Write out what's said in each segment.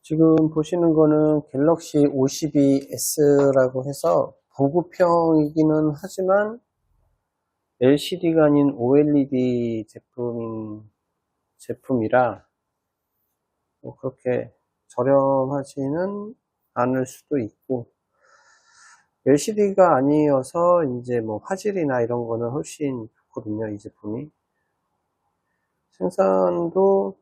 지금 보시는 거는 갤럭시 52S라고 해서 보급형이기는 하지만 LCD가 아닌 OLED 제품이라 그렇게 저렴하지는 않을 수도 있고, LCD가 아니어서 이제 뭐 화질이나 이런 거는 훨씬 좋거든요. 이 제품이 생산도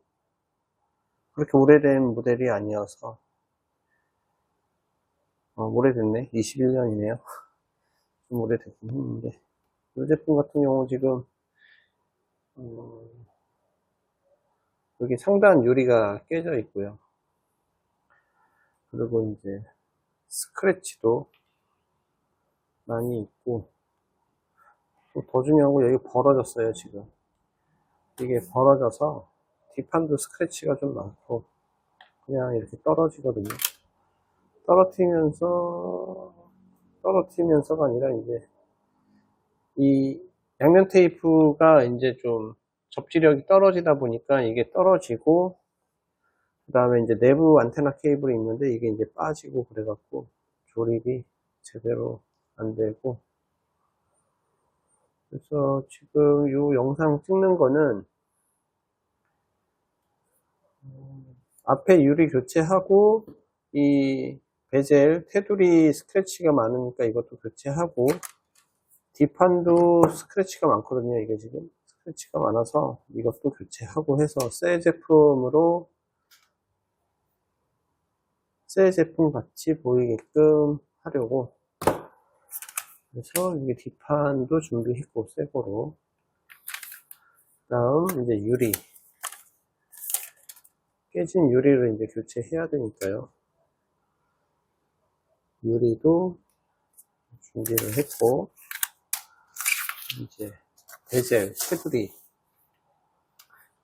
그렇게 오래된 모델이 아니어서. 오래됐네. 21년이네요. 좀 오래됐긴 했는데, 이 제품 같은 경우 지금 여기 상단 유리가 깨져 있고요. 그리고 이제 스크래치도 많이 있고, 또 더 중요한 건 여기 벌어졌어요. 지금 이게 벌어져서 뒷판도 스크래치가 좀 많고, 그냥 이렇게 떨어지거든요. 떨어뜨리면서가 아니라 이제 이 양면 테이프가 이제 좀 접지력이 떨어지다 보니까 이게 떨어지고, 그 다음에 이제 내부 안테나 케이블이 있는데 이게 이제 빠지고 그래갖고 조립이 제대로 안 되고. 그래서 지금 이 영상 찍는 거는 앞에 유리 교체하고, 이 베젤 테두리 스크래치가 많으니까 이것도 교체하고, 뒷판도 스크래치가 많거든요. 이게 지금 스크래치가 많아서 이것도 교체하고 해서 새 제품 같이 보이게끔 하려고. 그래서 이게 뒷판도 준비했고, 새 거로. 다음 이제 유리, 깨진 유리를 이제 교체해야 되니까요. 유리도 준비를 했고, 이제 베젤 테두리,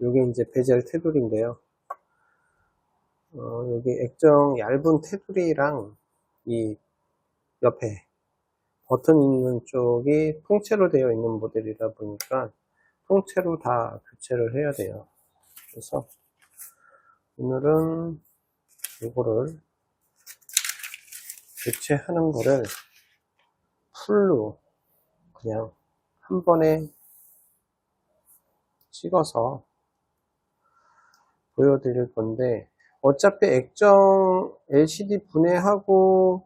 요게 이제 베젤 테두리인데요. 여기 액정 얇은 테두리랑 이 옆에 버튼 있는 쪽이 통째로 되어 있는 모델이다 보니까 통째로 다 교체를 해야 돼요. 그래서 오늘은 이거를 교체하는 거를 풀로 그냥 한 번에 찍어서 보여드릴 건데, 어차피 액정 LCD 분해하고,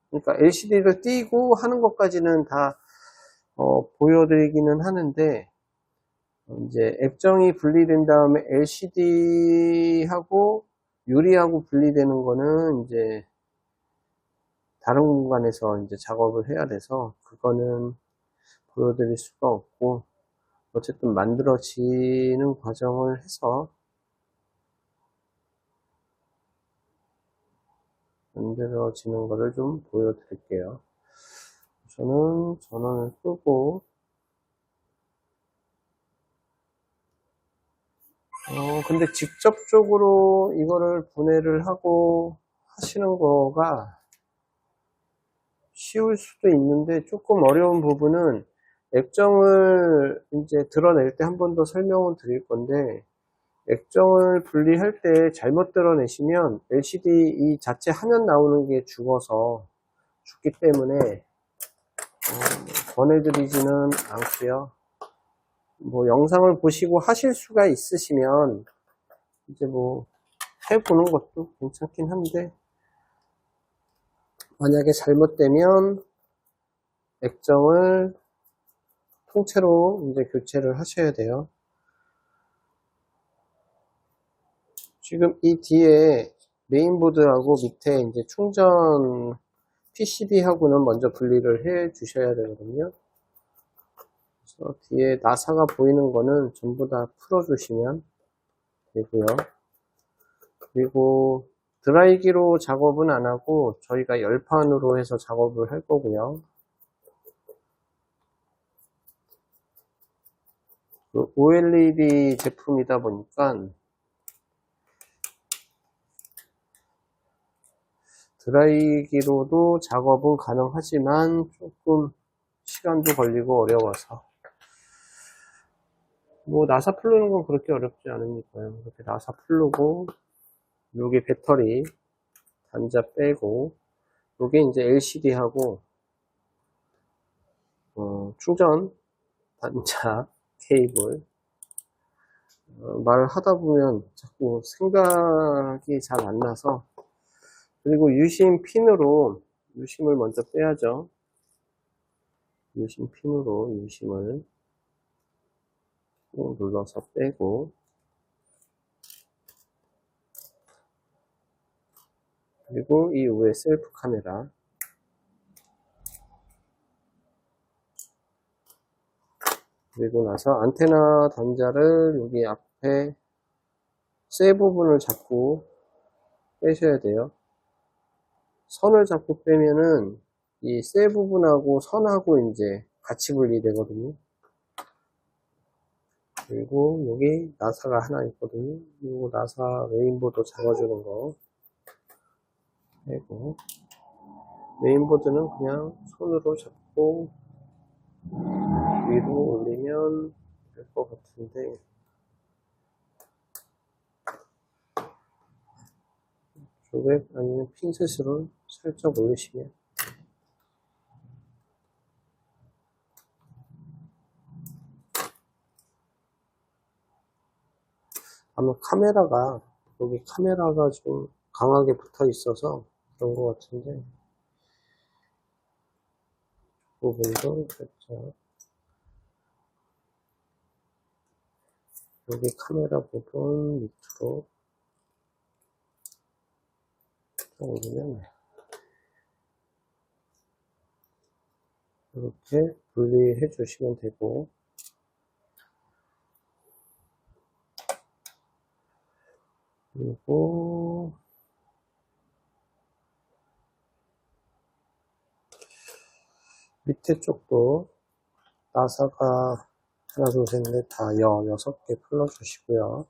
그러니까 LCD를 띄고 하는 것까지는 다 보여드리기는 하는데, 이제 액정이 분리된 다음에 LCD하고 유리하고 분리되는 거는 이제 다른 공간에서 이제 작업을 해야 돼서 그거는 보여드릴 수가 없고, 어쨌든 만들어지는 과정을 해서 만들어지는 거를 좀 보여드릴게요. 저는 전원을 끄고, 근데 직접적으로 이거를 분해를 하고 하시는 거가 쉬울 수도 있는데, 조금 어려운 부분은 액정을 이제 드러낼 때 한 번 더 설명을 드릴 건데, 액정을 분리할 때 잘못 드러내시면 LCD 이 자체 화면 나오는 게 죽기 때문에 권해드리지는 않고요. 뭐 영상을 보시고 하실 수가 있으시면 이제 뭐 해보는 것도 괜찮긴 한데, 만약에 잘못되면 액정을 통째로 이제 교체를 하셔야 돼요. 지금 이 뒤에 메인보드하고 밑에 이제 충전 PCB하고는 먼저 분리를 해 주셔야 되거든요. 그래서 뒤에 나사가 보이는 거는 전부 다 풀어 주시면 되고요. 그리고 드라이기로 작업은 안 하고 저희가 열판으로 해서 작업을 할 거고요. 그 OLED 제품이다 보니까 드라이기로도 작업은 가능하지만 조금 시간도 걸리고 어려워서, 뭐 나사 풀르는 건 그렇게 어렵지 않으니까요. 이렇게 나사 풀르고 여기 배터리 단자 빼고, 요게 이제 LCD하고 충전 단자 케이블. 말하다 보면 자꾸 생각이 잘 안 나서. 그리고 유심 핀으로 유심을 먼저 빼야죠. 유심 핀으로 유심을 꾹 눌러서 빼고, 그리고 이 위에 셀프 카메라, 그리고 나서 안테나 단자를 여기 앞에 쇠 부분을 잡고 빼셔야 돼요. 선을 잡고 빼면은 이 쇠 부분하고 선하고 이제 같이 분리되거든요. 그리고 여기 나사가 하나 있거든요. 이거 나사 메인보드 잡아주는 거 빼고, 메인보드는 그냥 손으로 잡고 위로 올리면 될 것 같은데, 쪽에 아니면 핀셋으로 살짝 올리시면, 아마 카메라가, 여기 카메라가 좀 강하게 붙어 있어서 그런 것 같은데, 부분도 살짝, 여기 카메라 부분 밑으로 올리면 이렇게 분리해 주시면 되고, 그리고 밑에 쪽도 나사가 하나, 둘, 셋, 넷, 다 6개 풀어주시고요.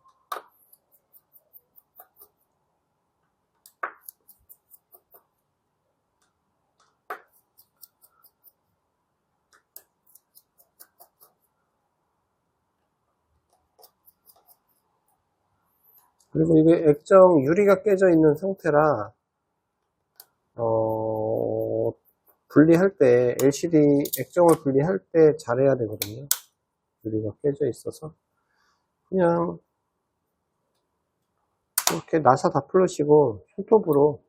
그리고 이게 액정 유리가 깨져 있는 상태라 분리할 때 LCD 액정을 분리할 때 잘해야 되거든요. 유리가 깨져 있어서 그냥 이렇게 나사 다 풀으시고 손톱으로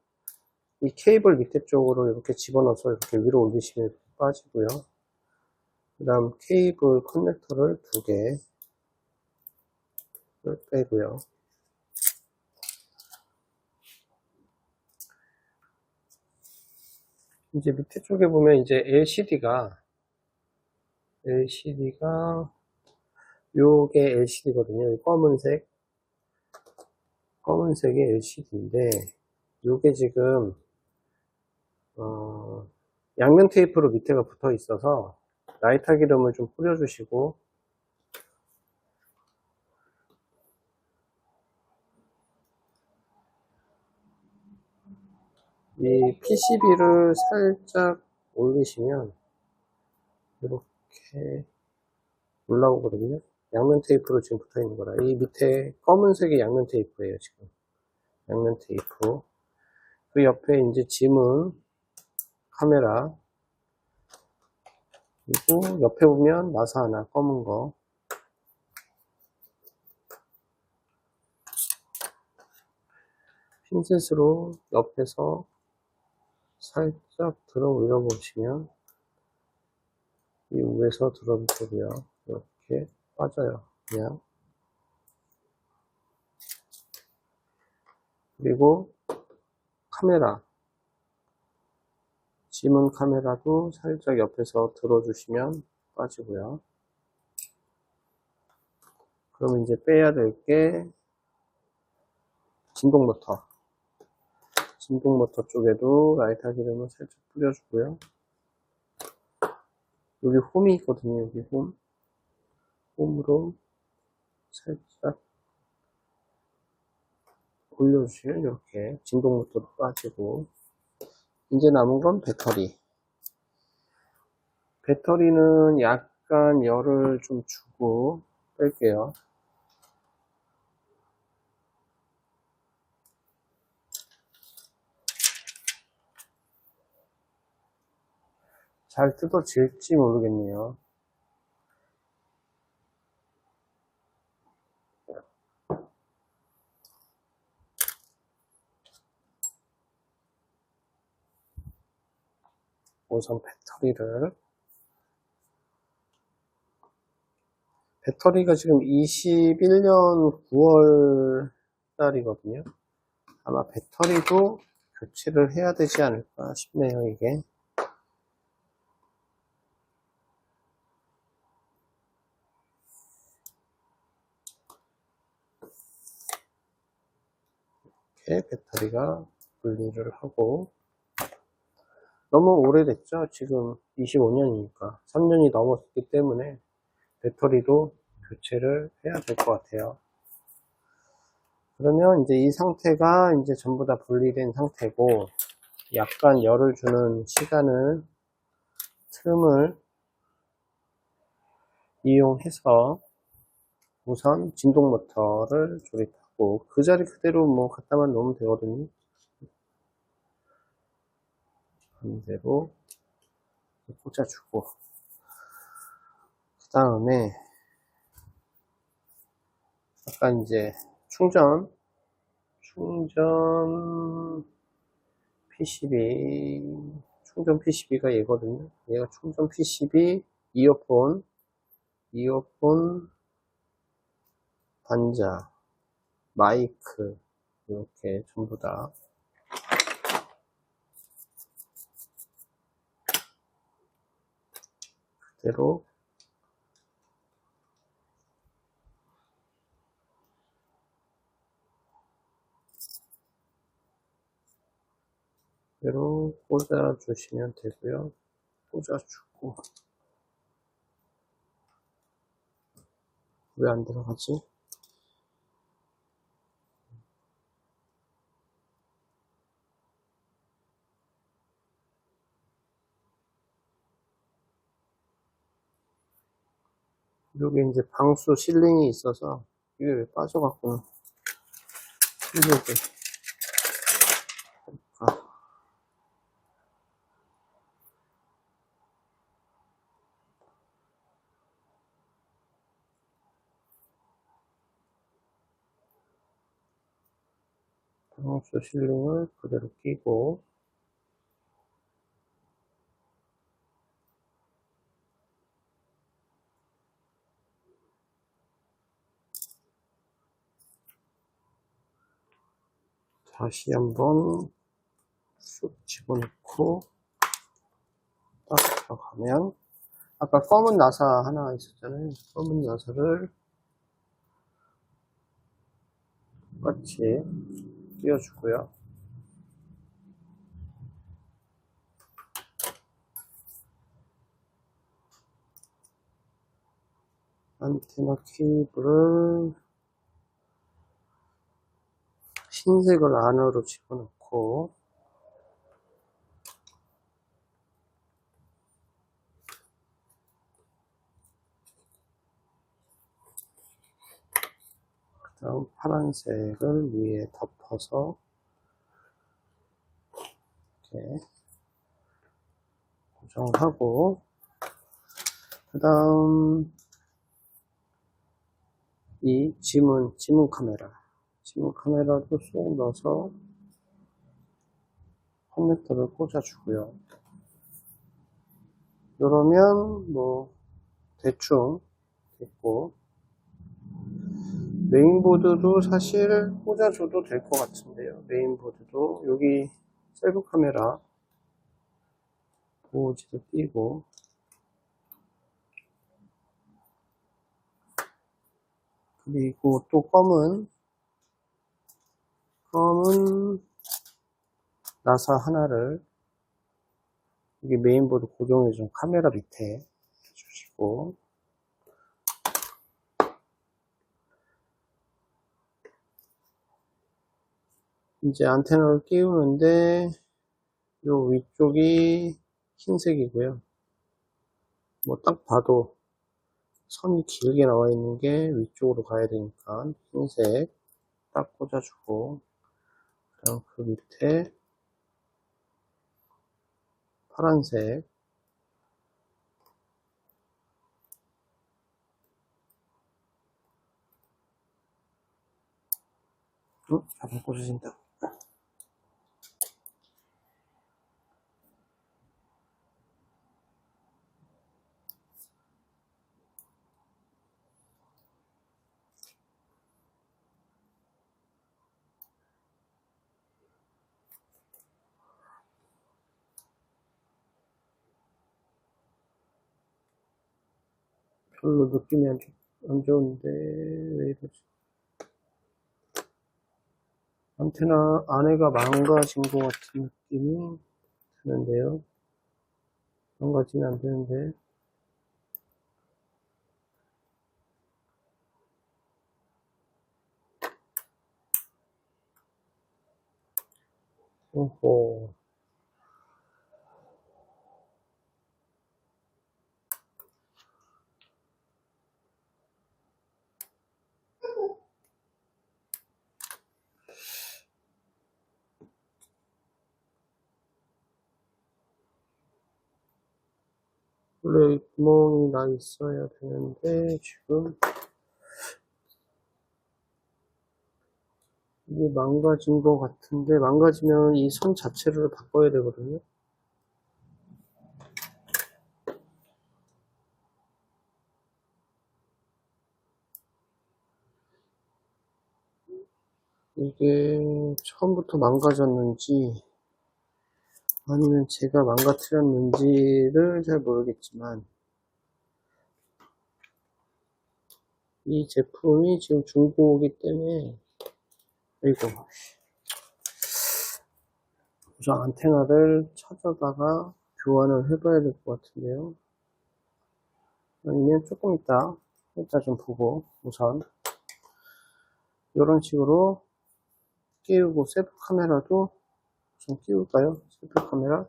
이 케이블 밑에 쪽으로 이렇게 집어넣어서 이렇게 위로 올리시면 빠지고요. 그 다음 케이블 커넥터를 2개 빼고요. 이제 밑에 쪽에 보면 이제 LCD가 요게 LCD거든요. 검은색이 LCD인데 요게 지금 양면 테이프로 밑에가 붙어 있어서 라이터 기름을 좀 뿌려주시고, 이 PCB를 살짝 올리시면 이렇게 올라오거든요. 양면 테이프로 지금 붙어 있는 거라. 이 밑에 검은색이 양면 테이프예요. 지금 양면 테이프. 그 옆에 이제 지문 카메라, 그리고 옆에 보면 나사 하나 검은 거, 핀셋으로 옆에서 살짝 들어 올려 보시면 이 위에서 들어도 되고요. 이렇게 빠져요. 그냥. 그리고 카메라, 지문 카메라도 살짝 옆에서 들어주시면 빠지고요. 그럼 이제 빼야 될 게 진동 모터. 진동 모터 쪽에도 라이터 기름을 살짝 뿌려주고요. 여기 홈이 있거든요. 여기 홈으로 살짝 올려주시면 이렇게 진동 모터도 빠지고, 이제 남은 건 배터리. 배터리는 약간 열을 좀 주고 뺄게요. 잘 뜯어질지 모르겠네요. 우선 배터리가 지금 21년 9월 달이거든요. 아마 배터리도 교체를 해야 되지 않을까 싶네요, 이게. 이렇게 배터리가 분리를 하고, 너무 오래됐죠? 지금 25년이니까. 3년이 넘었기 때문에 배터리도 교체를 해야 될 것 같아요. 그러면 이제 이 상태가 이제 전부 다 분리된 상태고, 약간 열을 주는 틈을 이용해서 우선 진동 모터를 조립하고, 그 자리 그대로 뭐 갖다만 놓으면 되거든요. 반대로 꽂아주고, 그 다음에 약간 이제 충전 PCB가 얘거든요. 얘가 충전 PCB, 이어폰, 단자, 마이크, 이렇게 전부 다 그대로 꽂아주시면 되고요. 꽂아주고, 왜 안 들어가지? 여기 이제 방수 실링이 있어서 이게 왜 빠져갖고 힘들게. 방수 실링을 그대로 끼고, 다시 한번 쑥 집어넣고 딱 들어가면, 아까 검은 나사 하나 있었잖아요. 검은 나사를 똑같이 끼워주고요. 안테나 케이블을 흰색을 안으로 집어넣고, 그 다음 파란색을 위에 덮어서 이렇게 고정하고, 그 다음 이 지문 카메라도 쏙 넣어서 커넥터를 꽂아주고요. 이러면 뭐 대충 됐고, 메인보드도 사실 꽂아줘도 될 것 같은데요. 메인보드도 여기 셀프 카메라 보호지도 띄고, 그리고 또 검은 나사 하나를 여기 메인보드 고정해준 카메라 밑에 해주시고, 이제 안테나를 끼우는데 요 위쪽이 흰색이고요. 뭐 딱 봐도 선이 길게 나와 있는 게 위쪽으로 가야 되니까 흰색 딱 꽂아주고, 그다음 그 밑에 파란색 자동 꽂아진다. 별로 느낌이 안 좋은데, 왜 이러지? 안테나 안에가 망가진 것 같은 느낌이 드는데요. 망가지면 안 되는데. 오호. 원래 구멍이 나 있어야 되는데, 지금, 이게 망가진 것 같은데, 망가지면 이 선 자체를 바꿔야 되거든요. 이게 처음부터 망가졌는지, 아니면 제가 망가뜨렸는지를 잘 모르겠지만, 이 제품이 지금 중고이기 때문에, 이거, 우선 안테나를 찾아다가 교환을 해봐야 될 것 같은데요. 아니면 조금 이따 좀 보고, 우선, 이런 식으로 끼우고, 셀프 카메라도 좀 끼울까요? 셀프 카메라.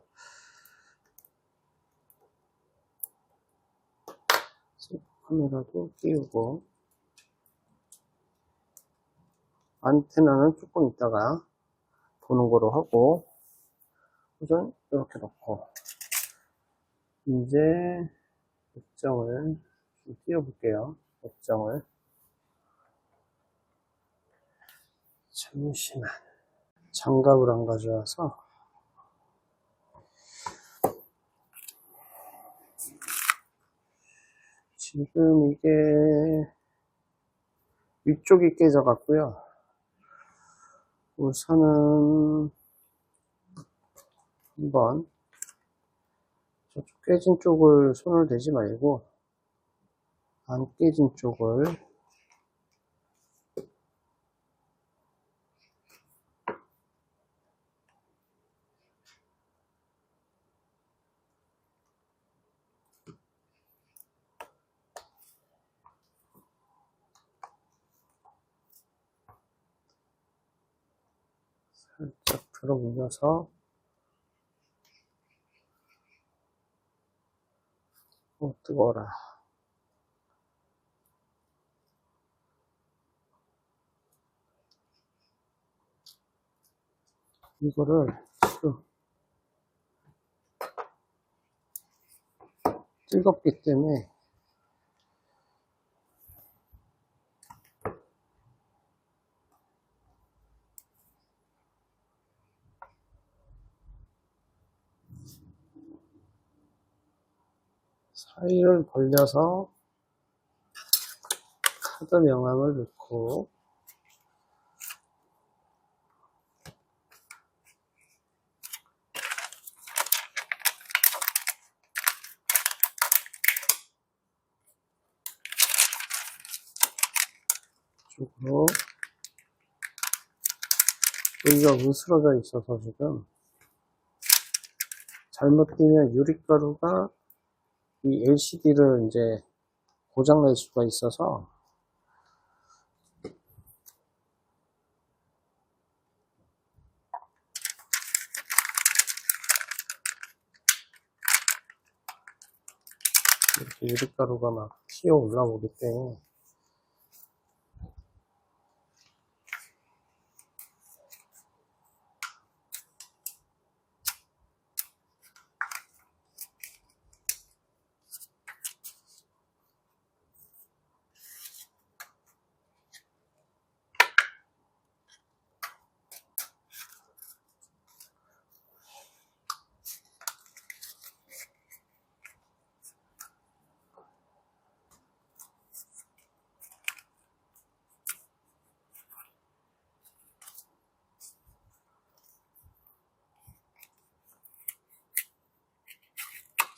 셀프 카메라도 끼우고, 안테나는 조금 이따가 보는 거로 하고, 우선 이렇게 놓고, 이제 액정을 좀 띄워볼게요. 액정을. 잠시만. 장갑을 안 가져와서. 지금 이게 위쪽이 깨져갖고요. 우선은 한번 저쪽 깨진 쪽을 손을 대지 말고 안 깨진 쪽을 살짝 들어 올려서 뜨거워라. 이거를 지금 뜨겁기 때문에 사이를 벌려서 카드 명함을 넣고 쪽으로 여기가 으스러져 있어서 지금 잘못 끼면 유리가루가 이 LCD를 이제 고장낼 수가 있어서 이렇게 유리가루가 막 튀어 올라오기 때문에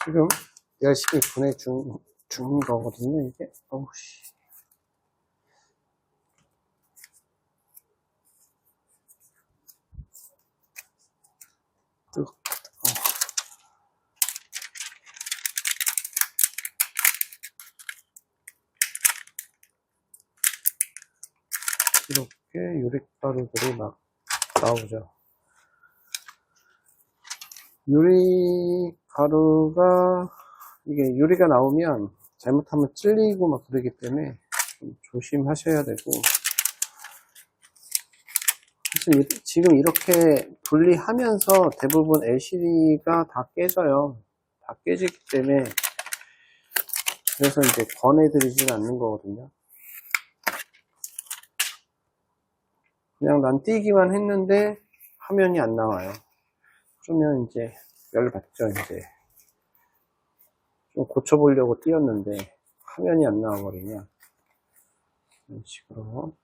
지금 열심히 보내준 거거든요, 이게. 어우씨. 이렇게 유리가루들이 막 나오죠. 유리가루가, 이게 유리가 나오면 잘못하면 찔리고 막 그러기 때문에 좀 조심하셔야 되고, 사실 지금 이렇게 분리하면서 대부분 LCD가 다 깨져요. 다 깨지기 때문에, 그래서 이제 권해드리진 않는 거거든요. 그냥 난 띄기만 했는데 화면이 안 나와요. 그러면 이제 열받죠. 이제 좀 고쳐보려고 띄었는데 화면이 안 나와버리냐, 이런 식으로.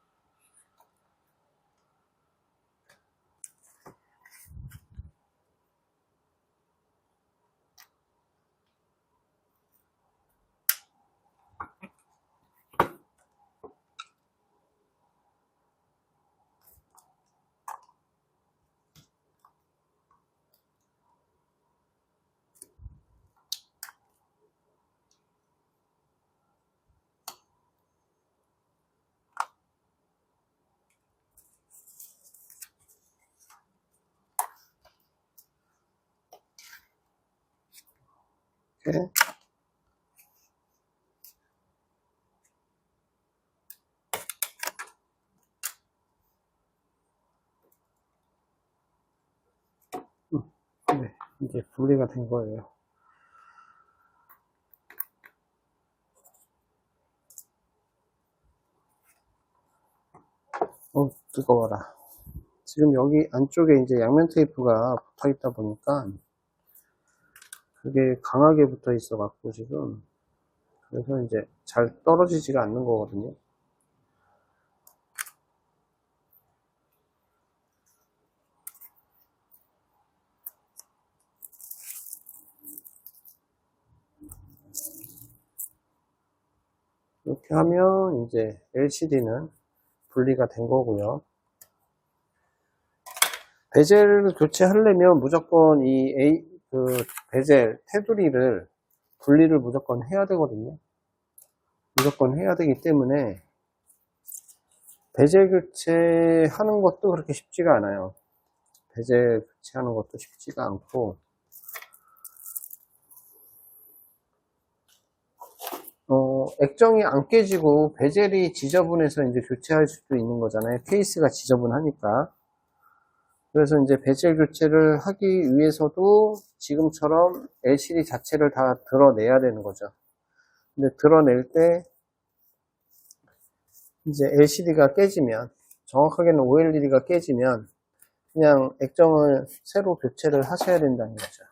이렇게. 네, 이제 분리가 된 거예요. 뜨거워라. 지금 여기 안쪽에 이제 양면 테이프가 붙어 있다 보니까 그게 강하게 붙어 있어 갖고 지금, 그래서 이제 잘 떨어지지가 않는 거거든요. 이렇게 하면 이제 LCD는 분리가 된 거고요. 베젤 교체하려면 무조건 그 베젤 테두리를 분리를 무조건 해야 되거든요. 무조건 해야 되기 때문에 베젤 교체하는 것도 그렇게 쉽지가 않아요. 베젤 교체하는 것도 쉽지가 않고, 액정이 안 깨지고 베젤이 지저분해서 이제 교체할 수도 있는 거잖아요. 케이스가 지저분하니까. 그래서 이제 베젤 교체를 하기 위해서도 지금처럼 LCD 자체를 다 드러내야 되는 거죠. 근데 드러낼 때 이제 LCD가 깨지면, 정확하게는 OLED가 깨지면 그냥 액정을 새로 교체를 하셔야 된다는 거죠.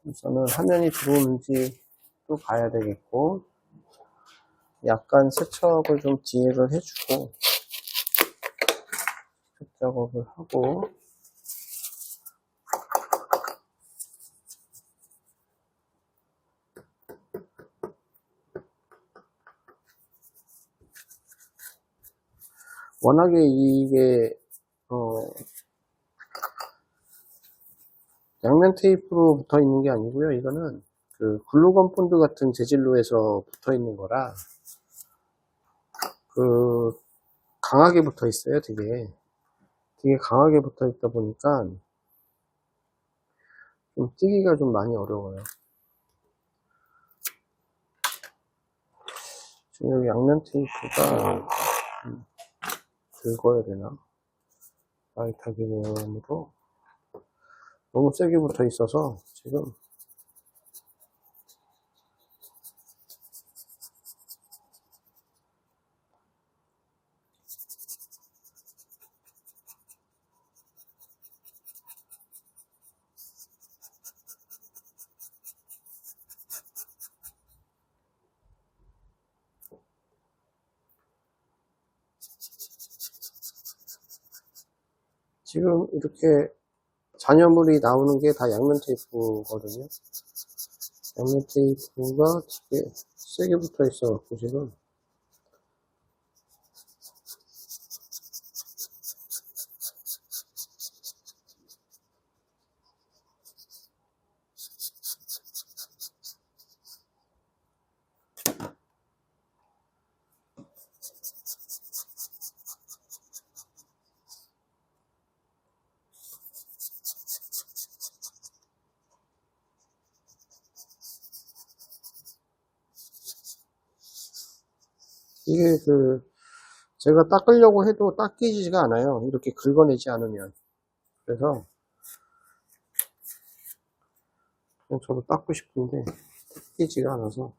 우선은 화면이 들어오는지 또 봐야 되겠고, 약간 세척을 좀 지혜를 해주고, 작업을 하고, 워낙에 이게 양면 테이프로 붙어 있는 게 아니고요. 이거는 그 글루건 본드 같은 재질로 해서 붙어 있는 거라 그 강하게 붙어 있어요. 되게 강하게 붙어 있다 보니까 좀 띄기가 좀 많이 어려워요. 지금 여기 양면 테이프가 긁어야 되나? 라이터기름으로 너무 세게 붙어 있어서 지금 이렇게 잔여물이 나오는 게 다 양면 테이프거든요. 양면 테이프가 되게 세게 붙어 있어갖고 지금 이게 제가 닦으려고 해도 닦이지가 않아요. 이렇게 긁어내지 않으면. 그래서 그냥 저도 닦고 싶은데 닦이지가 않아서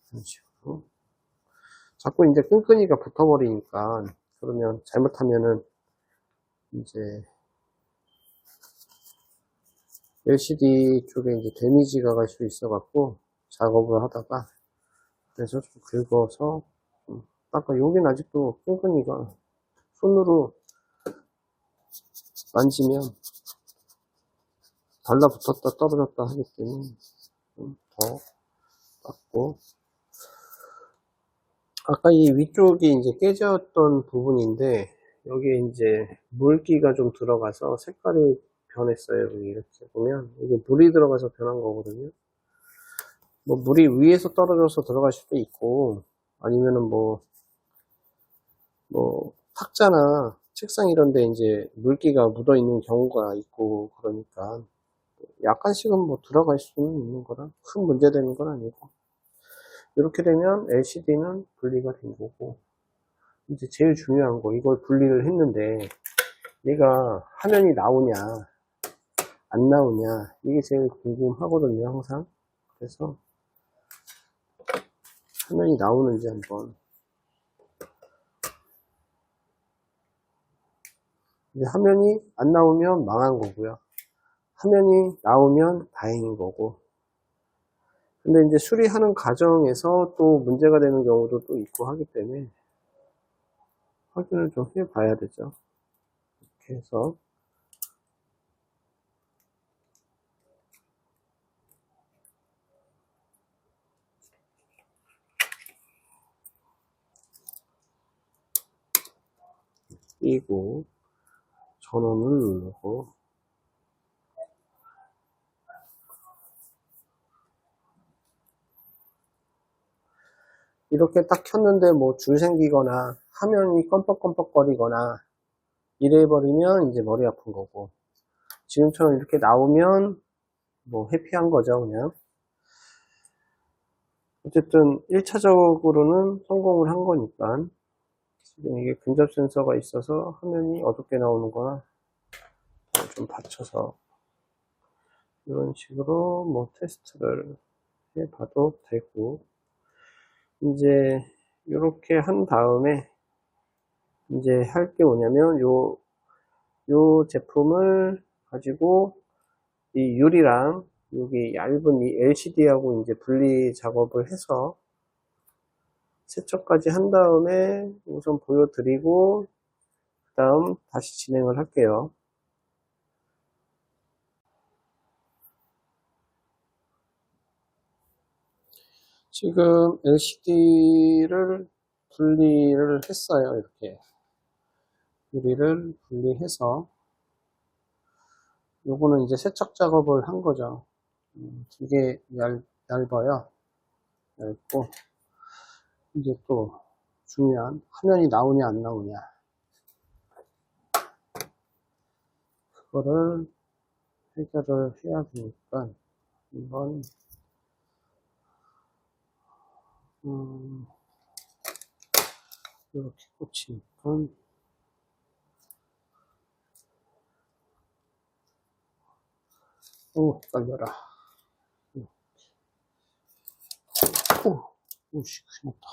이런 식으로 자꾸 이제 끈끈이가 붙어버리니까 그러면 잘못하면은 이제 LCD 쪽에 이제 데미지가 갈 수 있어 갖고 작업을 하다가 그래서 좀 긁어서 좀 닦아. 여긴 아직도 끈끈이가 손으로 만지면 달라붙었다 떨어졌다 하기 때문에 좀 더 닦고, 아까 이 위쪽이 이제 깨졌던 부분인데 여기에 이제 물기가 좀 들어가서 색깔이 변했어요. 여기 이렇게 보면 이게 물이 들어가서 변한 거거든요. 뭐 물이 위에서 떨어져서 들어갈 수도 있고 아니면은 뭐 탁자나 책상 이런 데 이제 물기가 묻어 있는 경우가 있고 그러니까 약간씩은 뭐 들어갈 수는 있는 거라 큰 문제 되는 건 아니고, 이렇게 되면 LCD는 분리가 된 거고, 이제 제일 중요한 거, 이걸 분리를 했는데 얘가 화면이 나오냐 안 나오냐 이게 제일 궁금하거든요 항상. 그래서 화면이 나오는지 한번. 이제 화면이 안 나오면 망한 거고요. 화면이 나오면 다행인 거고. 근데 이제 수리하는 과정에서 또 문제가 되는 경우도 또 있고 하기 때문에 확인을 좀 해 봐야 되죠. 이렇게 해서 끼고 전원을 누르고, 이렇게 딱 켰는데 뭐 줄 생기거나 화면이 껌뻑껌뻑거리거나 이래 버리면 이제 머리 아픈 거고, 지금처럼 이렇게 나오면 뭐 해피한 거죠 그냥. 어쨌든 1차적으로는 성공을 한 거니까. 지금 이게 근접 센서가 있어서 화면이 어둡게 나오는 거나 좀 받쳐서 이런 식으로 뭐 테스트를 해 봐도 되고, 이제 이렇게 한 다음에 이제 할 게 뭐냐면 요 제품을 가지고 이 유리랑 여기 얇은 이 LCD하고 이제 분리 작업을 해서 세척까지 한 다음에 우선 보여드리고 그 다음 다시 진행을 할게요. 지금 LCD를 분리를 했어요. 이렇게 유리를 분리해서 요거는 이제 세척 작업을 한 거죠. 되게 얇아요. 얇고, 이제 또 중요한 화면이 나오냐 안 나오냐 그거를 해결을 해야 되니까 이건 이렇게 꽂히니까 헷갈려라. 오씨 큰일 났다.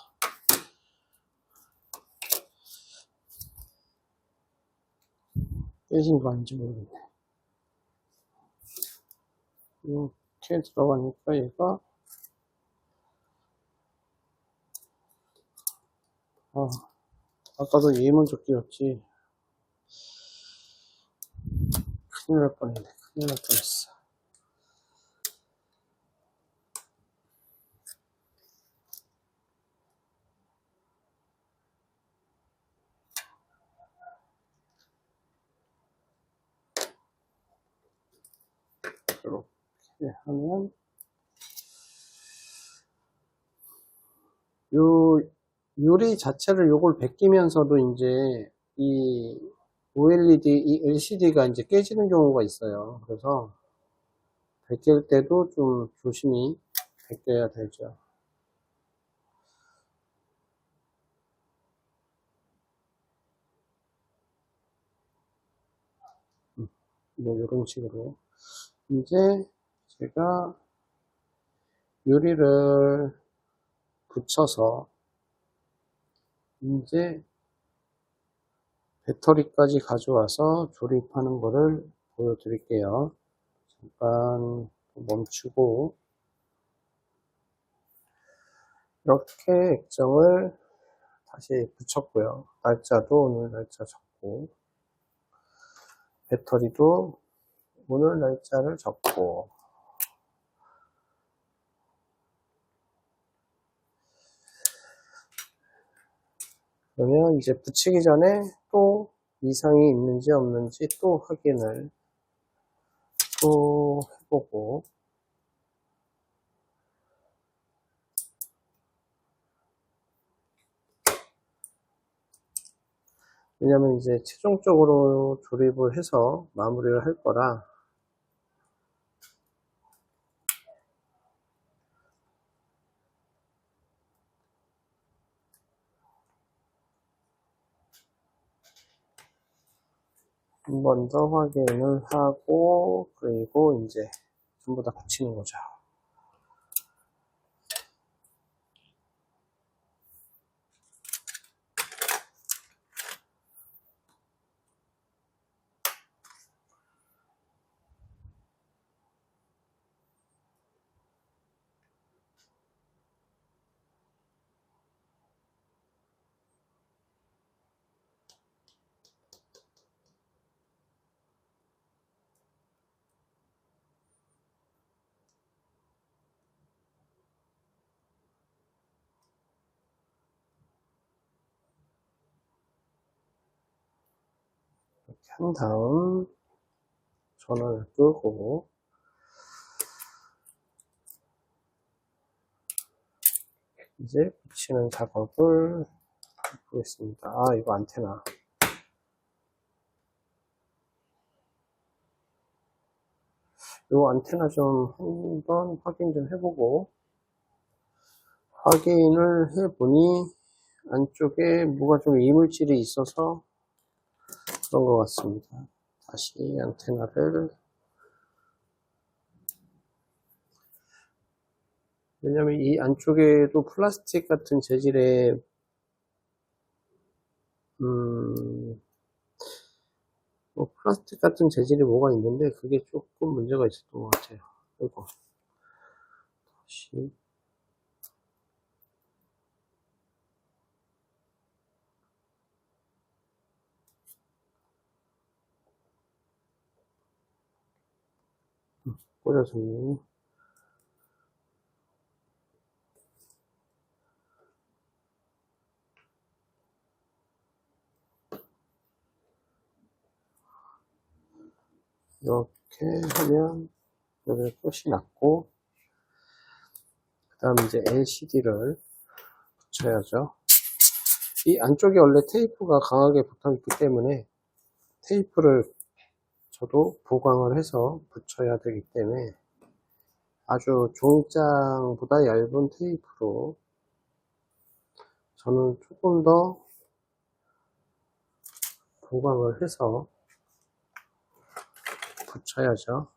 깨진 거 아닌지 모르겠네. 이렇게 들어가니까 얘가 아까도 얘 먼저 끼웠지. 큰일 날 뻔했네. 큰일 날 뻔했어. 이렇게 하면 요 유리 자체를 요걸 벗기면서도 이제 이 OLED, 이 LCD가 이제 깨지는 경우가 있어요. 그래서 벗길 때도 좀 조심히 벗겨야 되죠. 뭐 이런 식으로 이제 제가 유리를 붙여서 이제 배터리까지 가져와서 조립하는 거를 보여드릴게요. 잠깐 멈추고 이렇게 액정을 다시 붙였고요. 날짜도 오늘 날짜 적고 배터리도 오늘 날짜를 적고 그러면 이제 붙이기 전에 또 이상이 있는지 없는지 또 확인을 또 해보고 왜냐면 이제 최종적으로 조립을 해서 마무리를 할 거라 한 번 더 확인을 하고 그리고 이제 전부 다 붙이는 거죠. 이렇게 한 다음 전원을 끄고 이제 붙이는 작업을 보겠습니다. 아, 이거 안테나. 이 안테나 좀 한번 확인 좀 해보고 확인을 해보니 안쪽에 뭐가 좀 이물질이 있어서 그런 것 같습니다. 다시 안테나를 왜냐면 이 안쪽에도 플라스틱 같은 재질의 뭐 플라스틱 같은 재질이 뭐가 있는데 그게 조금 문제가 있었던 것 같아요. 이거 다시 꽂아서 이렇게 하면 여기 끝이 났고 그 다음 이제 LCD를 붙여야죠. 이 안쪽에 원래 테이프가 강하게 붙어 있기 때문에 테이프를 저도 보강을 해서 붙여야 되기 때문에 아주 종이장보다 얇은 테이프로 저는 조금 더 보강을 해서 붙여야죠.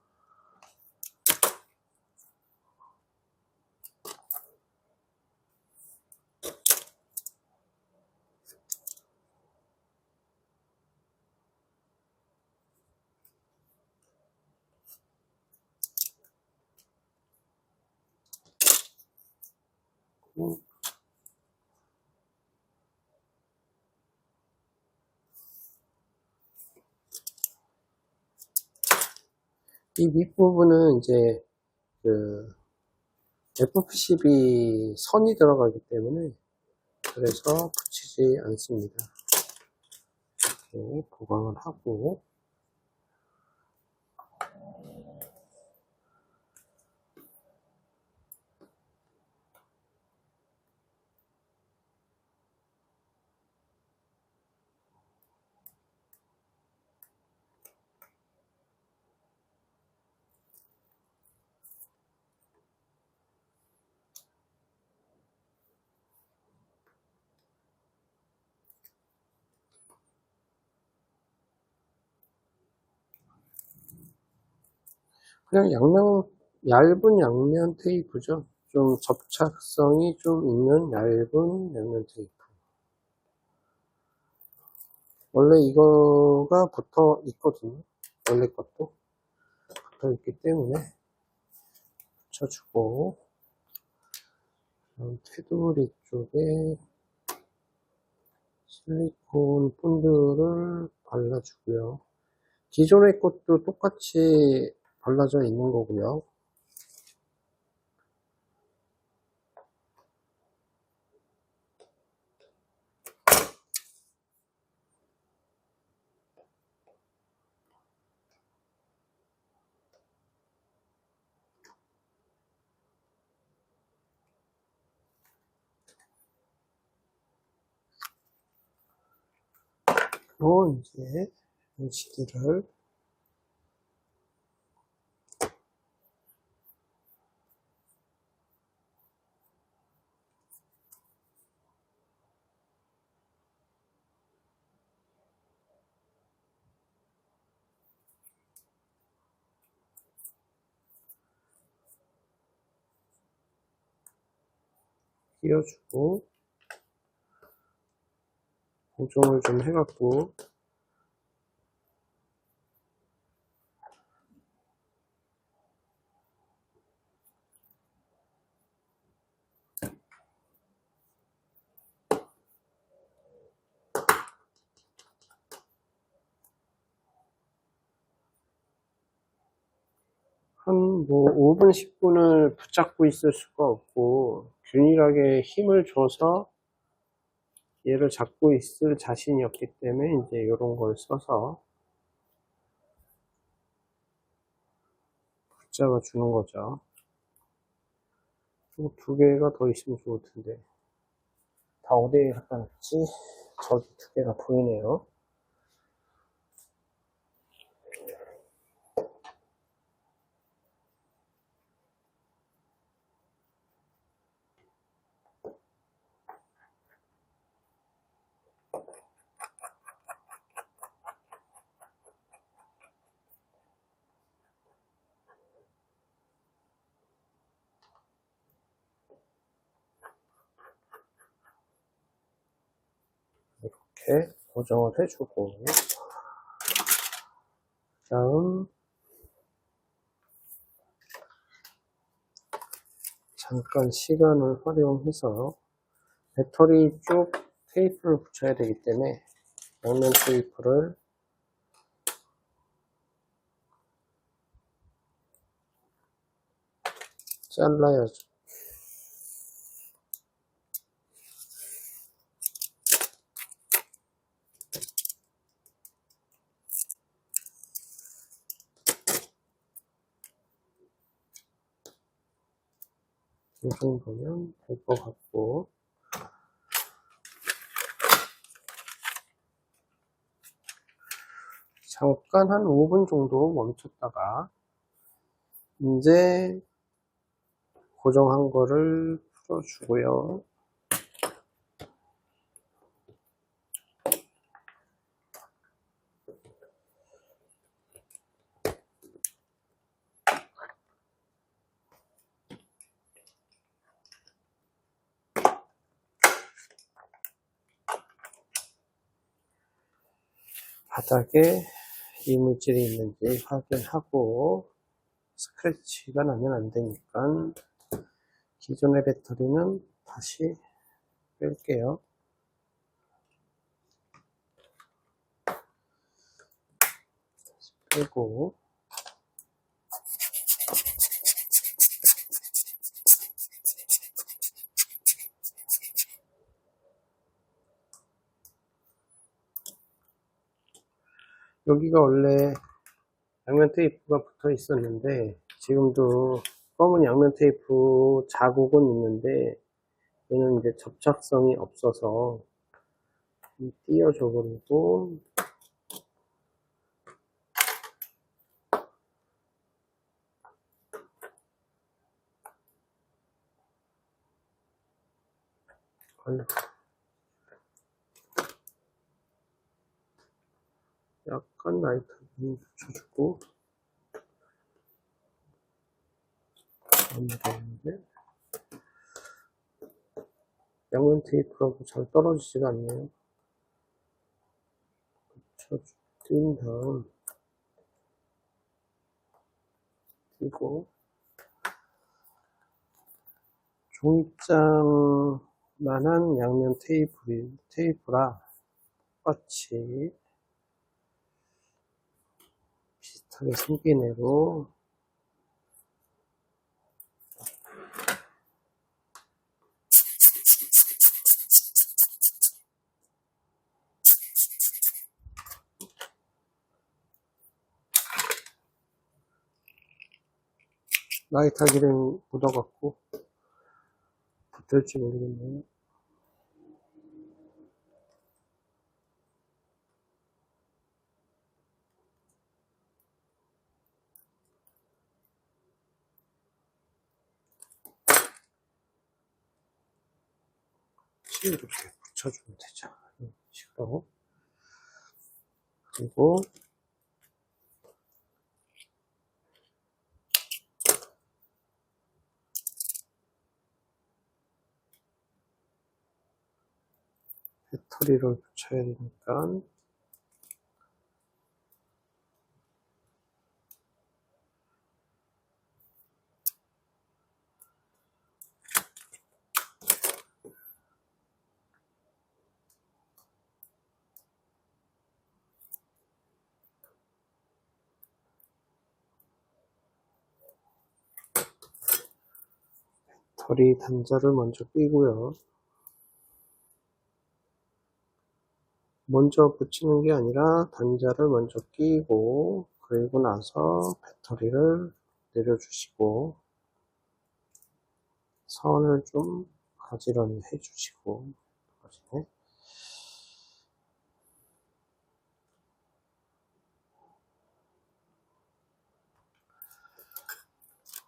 이 윗부분은 이제 그 FPCB 선이 들어가기 때문에 그래서 붙이지 않습니다. 이렇게 보강을 하고, 그냥 얇은 양면 테이프죠. 좀 접착성이 좀 있는 얇은 양면 테이프. 원래 이거가 붙어 있거든요. 원래 것도 붙어 있기 때문에 붙여주고, 테두리 쪽에 실리콘 본드를 발라주고요. 기존의 것도 똑같이 발라져 있는 거고요. 그리고 이제 LCD를 끼워주고 고정을 좀 해갖고, 한 뭐 5분 10분을 붙잡고 있을 수가 없고, 균일하게 힘을 줘서 얘를 잡고 있을 자신이 없기 때문에 이제 이런 걸 써서 붙잡아 주는 거죠. 두 개가 더 있으면 좋을 텐데, 다 어디에 갖다 놨지? 저기 두 개가 보이네요. 이렇게 고정을 해주고, 다음 잠깐 시간을 활용해서 배터리 쪽 테이프를 붙여야 되기 때문에 양면 테이프를 잘라야죠. 이 정도면 될 것 같고, 잠깐 한 5분 정도 멈췄다가 이제 고정한 거를 풀어주고요. 바닥에 이물질이 있는지 확인하고, 스크래치가 나면 안 되니까 기존의 배터리는 다시 뺄게요. 빼고, 여기가 원래 양면 테이프가 붙어 있었는데 지금도 검은 양면 테이프 자국은 있는데 얘는 이제 접착성이 없어서 띄워줘 버리고, 약간 라이터 좀 붙여주고 하면 되는데 양면 테이프하고 잘 떨어지지가 않네요. 띈 다음 띄고, 종이장만한 양면 테이프라 똑같이 비슷하게 생긴 애로 라이터 기름 묻어갖고 붙을지 모르겠네요. 이렇게 붙여주면 되죠. 이런 식으로. 그리고 배터리를 붙여야 되니까 배터리 단자를 먼저 끼고요. 먼저 붙이는 게 아니라 단자를 먼저 끼고, 그리고 나서 배터리를 내려주시고 선을 좀 가지런히 해주시고.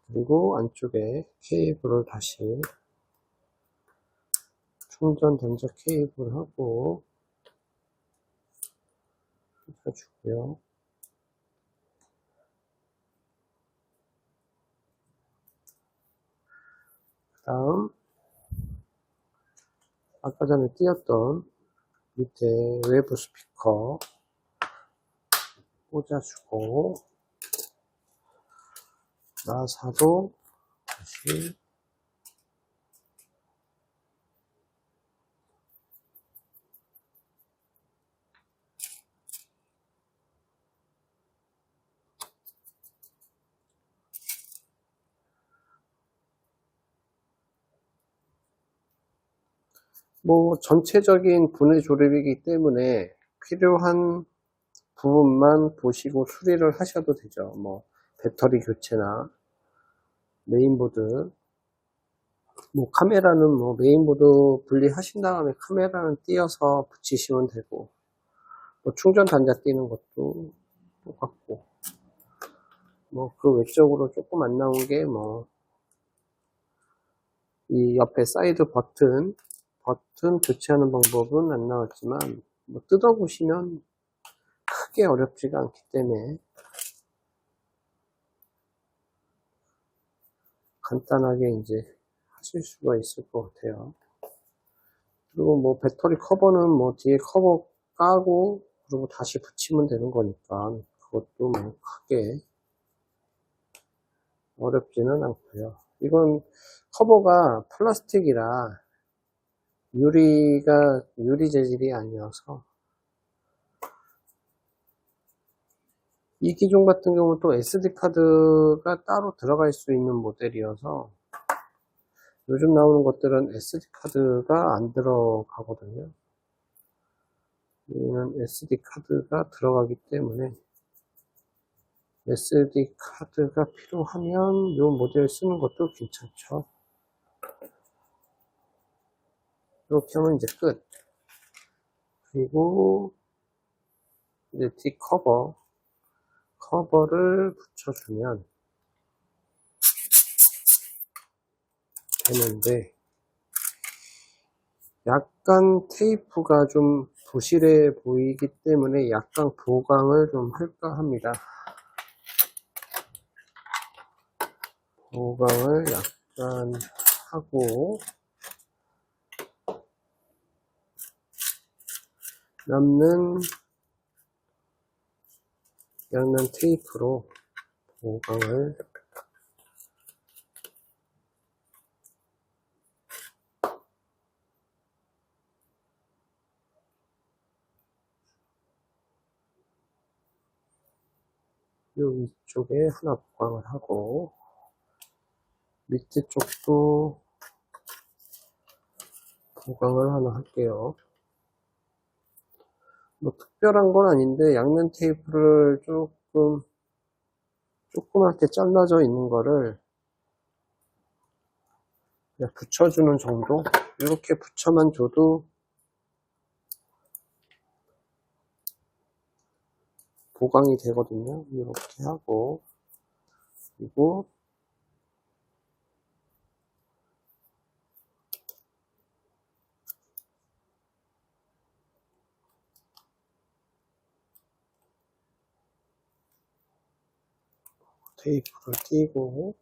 그리고 안쪽에 케이블을 다시 충전 단자 케이블하고 꽂아주고요. 그 다음 아까 전에 띄었던 밑에 외부 스피커 꽂아주고, 나사도 다시 전체적인 분해 조립이기 때문에 필요한 부분만 보시고 수리를 하셔도 되죠. 배터리 교체나 메인보드, 카메라는 메인보드 분리하신 다음에 카메라는 띄어서 붙이시면 되고, 충전 단자 띄는 것도 똑같고, 그 외적으로 조금 안 나온 게 이 옆에 사이드 버튼 교체하는 방법은 안 나왔지만, 뜯어보시면 크게 어렵지가 않기 때문에 간단하게 이제 하실 수가 있을 것 같아요. 그리고 배터리 커버는 뒤에 커버 까고 그리고 다시 붙이면 되는 거니까 그것도 크게 어렵지는 않고요. 이건 커버가 플라스틱이라 유리 재질이 아니어서, 이 기종 같은 경우는 또 SD카드가 따로 들어갈 수 있는 모델이어서 요즘 나오는 것들은 SD카드가 안 들어가거든요. 얘는 SD 카드가 들어가기 때문에 SD 카드가 필요하면 이 모델 쓰는 것도 괜찮죠. 이렇게 하면 이제 끝. 그리고 이제 커버를 붙여주면 되는데, 약간 테이프가 좀 부실해 보이기 때문에 약간 보강을 좀 할까 합니다. 보강을 약간 하고 남는 양면 테이프로 보강을 요 위쪽에 하나 보강을 하고 밑에 쪽도 보강을 하나 할게요. 뭐 특별한 건 아닌데 양면 테이프를 조그맣게 잘라져 있는 거를 그냥 붙여주는 정도? 이렇게 붙여만 줘도 보강이 되거든요. 이렇게 하고, 그리고 테이프를 띄고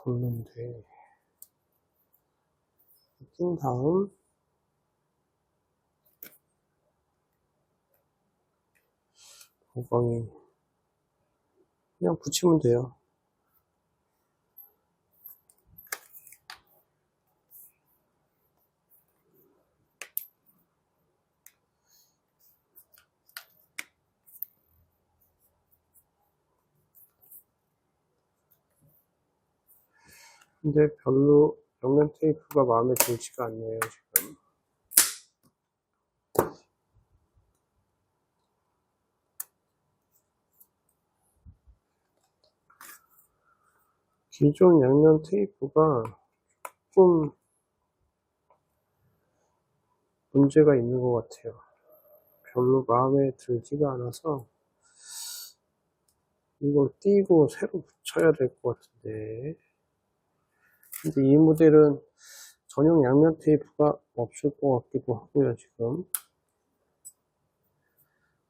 걷는데 낀 다음 보강이 그냥 붙이면 돼요. 근데 별로 양면 테이프가 마음에 들지가 않네요, 지금. 기존 양면 테이프가 좀 문제가 있는 것 같아요. 별로 마음에 들지가 않아서 이걸 띄고 새로 붙여야 될 것 같은데, 근데 이 모델은 전용 양면 테이프가 없을 것 같기도 하고요, 지금.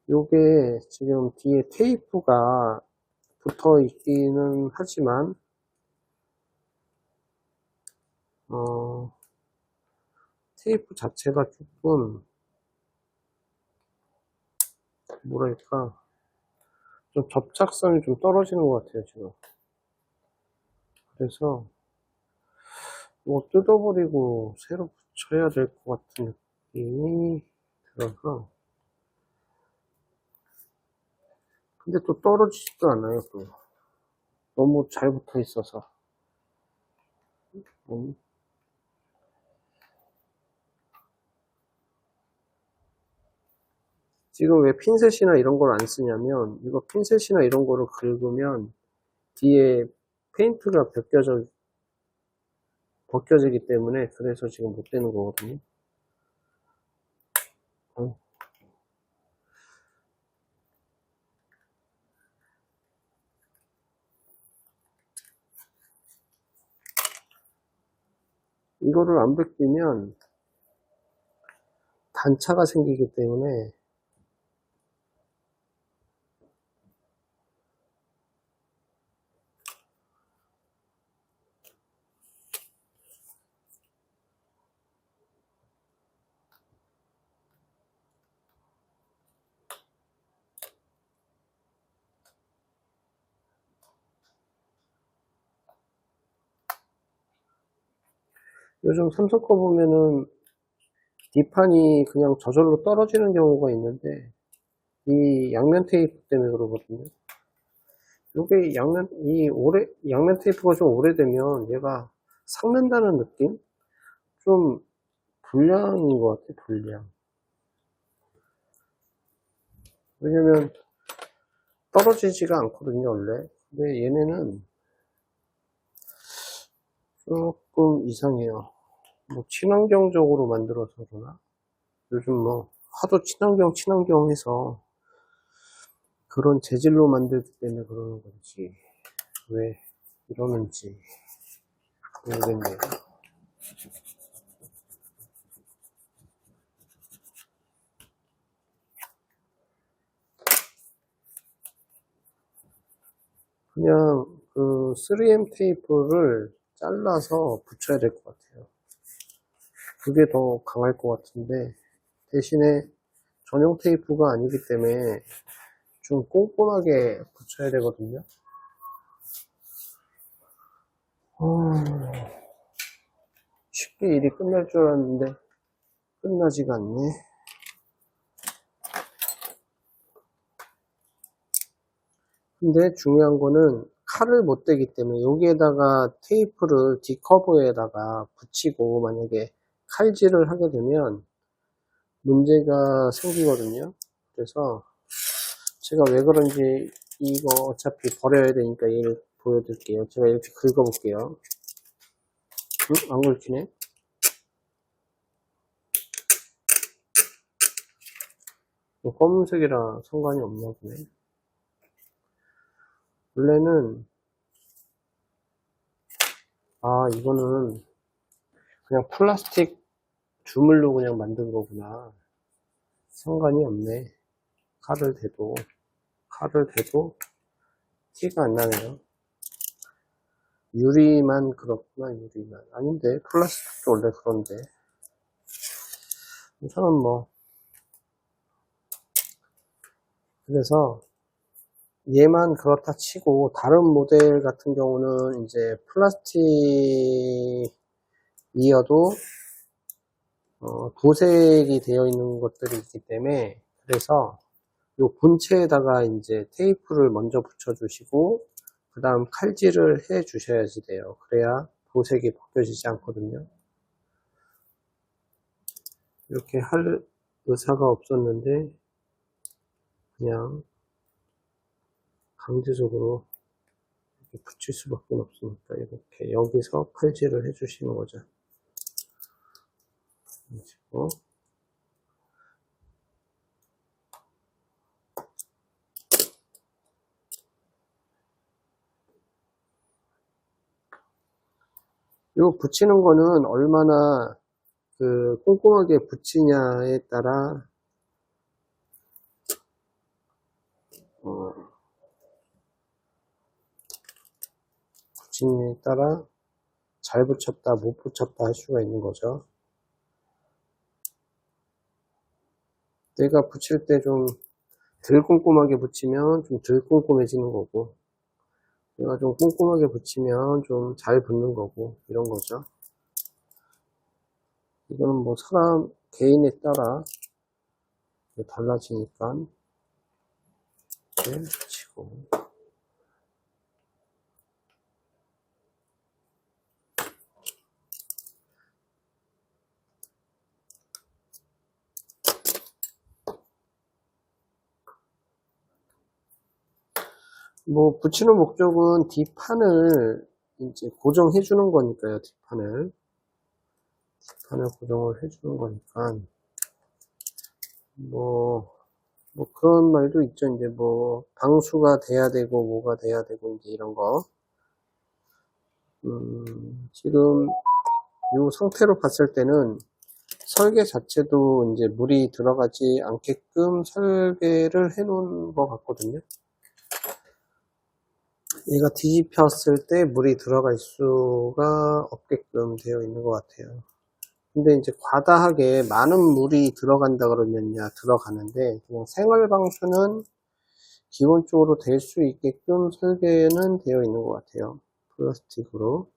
요게 지금 뒤에 테이프가 붙어 있기는 하지만, 테이프 자체가 조금, 뭐랄까, 좀 접착성이 좀 떨어지는 것 같아요, 지금. 그래서, 뭐 뜯어버리고 새로 붙여야 될 것 같은 느낌이 들어서, 근데 또 떨어지지도 않아요, 또. 너무 잘 붙어 있어서. 지금 왜 핀셋이나 이런 걸 안 쓰냐면, 이거 핀셋이나 이런 거를 긁으면 뒤에 페인트가 벗겨지기 때문에 그래서 지금 못 되는 거거든요. 이거를 안 벗기면 단차가 생기기 때문에 요즘 삼성 거 보면은 뒷판이 그냥 저절로 떨어지는 경우가 있는데 이 양면 테이프 때문에 그러거든요. 요게 양면 테이프가 좀 오래되면 얘가 삭는다는 느낌? 좀 불량인 것 같아, 불량. 왜냐면 떨어지지가 않거든요, 원래. 근데 얘네는 조금 이상해요. 뭐 친환경적으로 만들어서 그러나? 요즘 뭐 하도 친환경 해서 그런 재질로 만들기 때문에 그러는 건지 왜 이러는지 모르겠네요. 그냥 그 3M 테이프를 잘라서 붙여야 될 것 같아요. 그게 더 강할 것 같은데 대신에 전용 테이프가 아니기 때문에 좀 꼼꼼하게 붙여야 되거든요. 쉽게 일이 끝날 줄 알았는데 끝나지가 않네. 근데 중요한 거는 칼을 못 대기 때문에 여기에다가 테이프를 D커브에다가 붙이고 만약에 칼질을 하게 되면 문제가 생기거든요. 그래서 제가 왜 그런지 이거 어차피 버려야 되니까 얘를 보여드릴게요. 제가 이렇게 긁어볼게요. 안 긁히네? 검은색이라 상관이 없나 보네. 원래는 이거는 그냥 플라스틱 주물로 그냥 만든 거구나. 상관이 없네. 칼을 대도 티가 안 나네요. 유리만 그렇구나, 유리만. 아닌데, 플라스틱도 원래 그런데. 우선은 뭐. 그래서 얘만 그렇다 치고 다른 모델 같은 경우는 이제 플라스틱이어도 도색이 되어 있는 것들이 있기 때문에 그래서 요 본체에다가 이제 테이프를 먼저 붙여주시고 그 다음 칼질을 해 주셔야지 돼요. 그래야 도색이 벗겨지지 않거든요. 이렇게 할 의사가 없었는데 그냥 강제적으로 이렇게 붙일 수밖에 없으니까 이렇게 여기서 칼질을 해 주시는 거죠. 그리고 요 붙이는 거는 얼마나 그 꼼꼼하게 붙이냐에 따라 붙이냐에 따라 잘 붙였다 못 붙였다 할 수가 있는 거죠. 내가 붙일 때 좀 덜 꼼꼼하게 붙이면 좀 덜 꼼꼼해지는 거고 내가 좀 꼼꼼하게 붙이면 좀 잘 붙는 거고 이런 거죠. 이거는 뭐 사람 개인에 따라 달라지니까 이렇게 붙이고 뭐 붙이는 목적은 뒷판을 이제 고정해 주는 거니까요. 뒷판을 고정을 해 주는 거니까 뭐 그런 말도 있죠. 이제 뭐 방수가 돼야 되고 뭐가 돼야 되고 이제 이런 거 지금 이 상태로 봤을 때는 설계 자체도 이제 물이 들어가지 않게끔 설계를 해 놓은 것 같거든요. 얘가 뒤집혔을 때 물이 들어갈 수가 없게끔 되어 있는 것 같아요. 근데 이제 과다하게 많은 물이 들어간다 그러면야 들어가는데 그냥 생활방수는 기본적으로 될 수 있게끔 설계는 되어 있는 것 같아요. 플라스틱으로.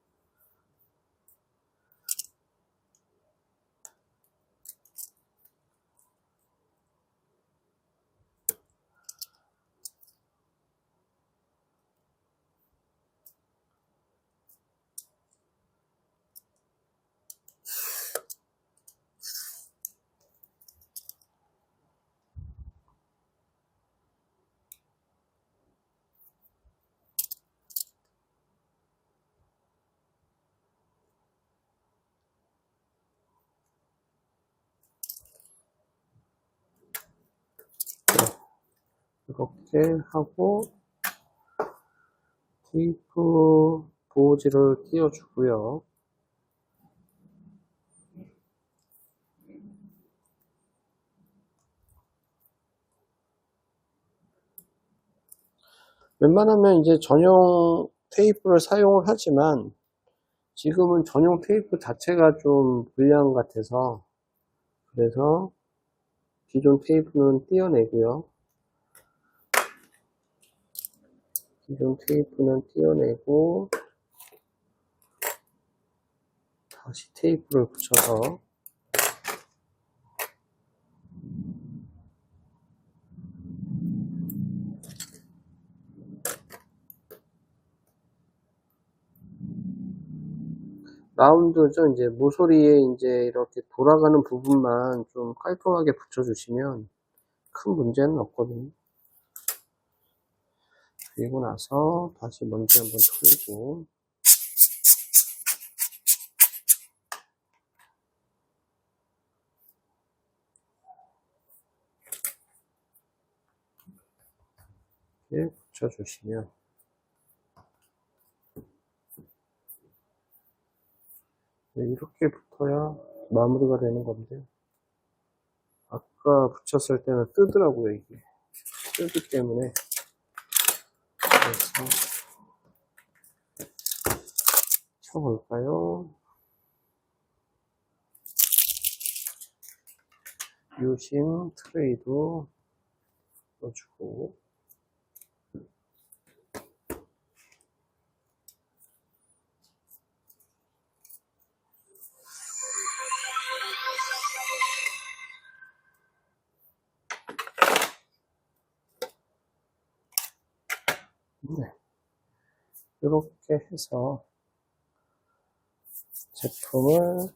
이렇게 하고 테이프 보호지를 띄워주고요. 웬만하면 이제 전용 테이프를 사용을 하지만 지금은 전용 테이프 자체가 좀 불리한 것 같아서 그래서 기존 테이프는 떼어내고요. 기존 테이프는 떼어내고 다시 테이프를 붙여서 라운드죠. 이제 모서리에 이제 이렇게 돌아가는 부분만 좀 깔끔하게 붙여주시면 큰 문제는 없거든요. 그리고 나서 다시 먼지 한번 털고 이렇게 붙여주시면 이렇게 붙어야 마무리가 되는 건데 아까 붙였을 때는 뜨더라고요. 이게 뜨기 때문에 그래서 쳐볼까요? 유심 트레이도 넣어주고 네. 이렇게 해서 제품을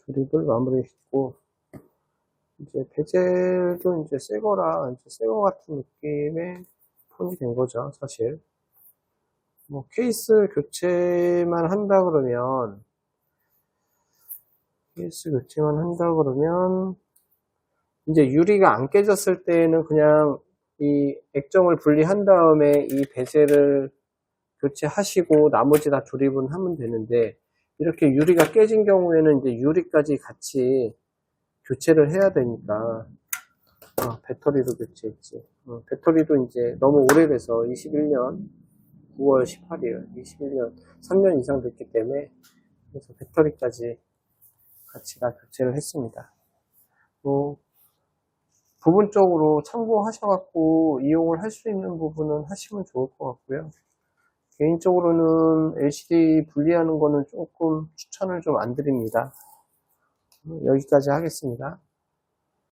조립을 마무리했고 이제 베젤도 이제 새거라 이제 새거 같은 느낌의 폰이 된 거죠. 사실 뭐 케이스 교체만 한다 그러면 이제 유리가 안 깨졌을 때는 그냥 이 액정을 분리한 다음에 이 베젤을 교체하시고 나머지 다 조립은 하면 되는데 이렇게 유리가 깨진 경우에는 이제 유리까지 같이 교체를 해야 되니까 배터리도 교체했지. 배터리도 이제 너무 오래돼서 21년 9월 18일 21년 3년 이상 됐기 때문에 그래서 배터리까지 같이 다 교체를 했습니다. 또 부분적으로 참고하셔갖고 이용을 할 수 있는 부분은 하시면 좋을 것 같고요. 개인적으로는 LCD 분리하는 거는 조금 추천을 좀 안 드립니다. 여기까지 하겠습니다.